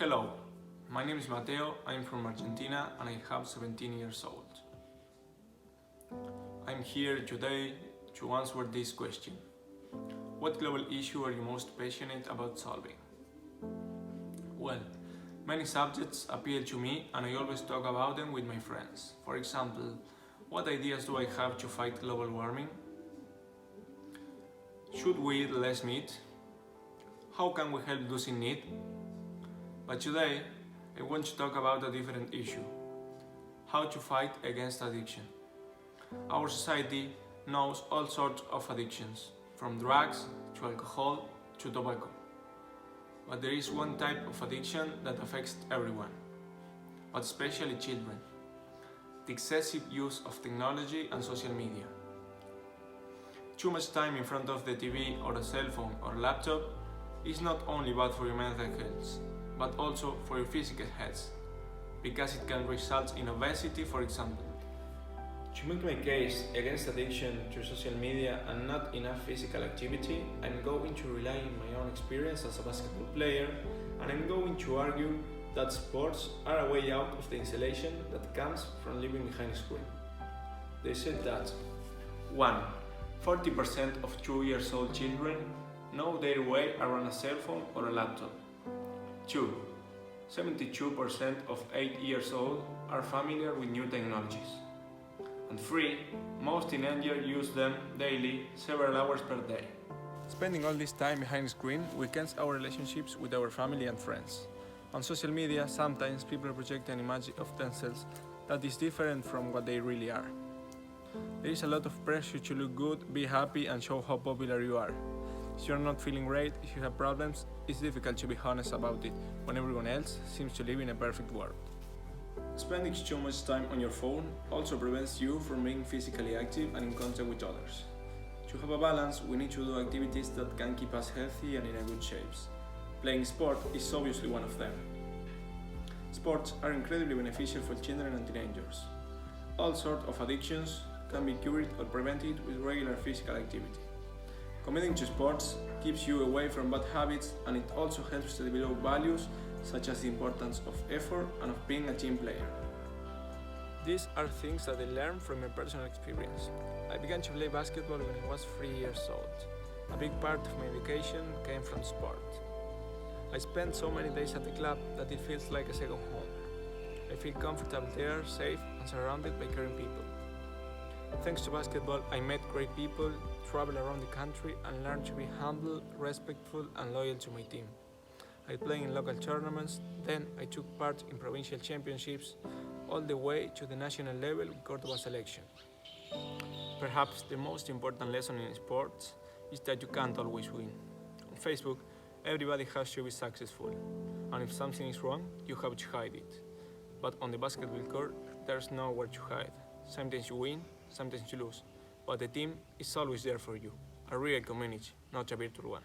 Hello, my name is Mateo, I'm from Argentina and I have 17 years old. I'm here today to answer this question. What global issue are you most passionate about solving? Well, many subjects appeal to me and I always talk about them with my friends. For example, what ideas do I have to fight global warming? Should we eat less meat? How can we help those in need? But today, I want to talk about a different issue. How to fight against addiction. Our society knows all sorts of addictions, from drugs to alcohol to tobacco. But there is one type of addiction that affects everyone, but especially children: the excessive use of technology and social media. Too much time in front of the TV or a cell phone or laptop is not only bad for your mental health, but also for your physical health, because it can result in obesity, for example. To make my case against addiction to social media and not enough physical activity, I'm going to rely on my own experience as a basketball player, and I'm going to argue that sports are a way out of the isolation that comes from living behind a screen. They said that 1. 40% of 2-year-old children know their way around a cell phone or a laptop. 2. 72% of 8 years old are familiar with new technologies. And 3. Most teenagers use them daily, several hours per day. Spending all this time behind a screen weakens our relationships with our family and friends. On social media, sometimes people project an image of themselves that is different from what they really are. There is a lot of pressure to look good, be happy, and show how popular you are. If you're not feeling great, if you have problems, it's difficult to be honest about it when everyone else seems to live in a perfect world. Spending too much time on your phone also prevents you from being physically active and in contact with others. To have a balance, we need to do activities that can keep us healthy and in a good shape. Playing sport is obviously one of them. Sports are incredibly beneficial for children and teenagers. All sorts of addictions can be cured or prevented with regular physical activity. Committing to sports keeps you away from bad habits, and it also helps to develop values such as the importance of effort and of being a team player. These are things that I learned from my personal experience. I began to play basketball when I was 3 years old. A big part of my education came from sport. I spent so many days at the club that it feels like a second home. I feel comfortable there, safe, and surrounded by caring people. Thanks to basketball, I met great people, traveled around the country, and learned to be humble, respectful, and loyal to my team. I played in local tournaments, then I took part in provincial championships, all the way to the national level with Cordoba selection. Perhaps the most important lesson in sports is that you can't always win. On Facebook, everybody has to be successful, and if something is wrong, you have to hide it. But on the basketball court, there's nowhere to hide. Sometimes you win, sometimes you lose, but the team is always there for you, a real community, not a virtual one.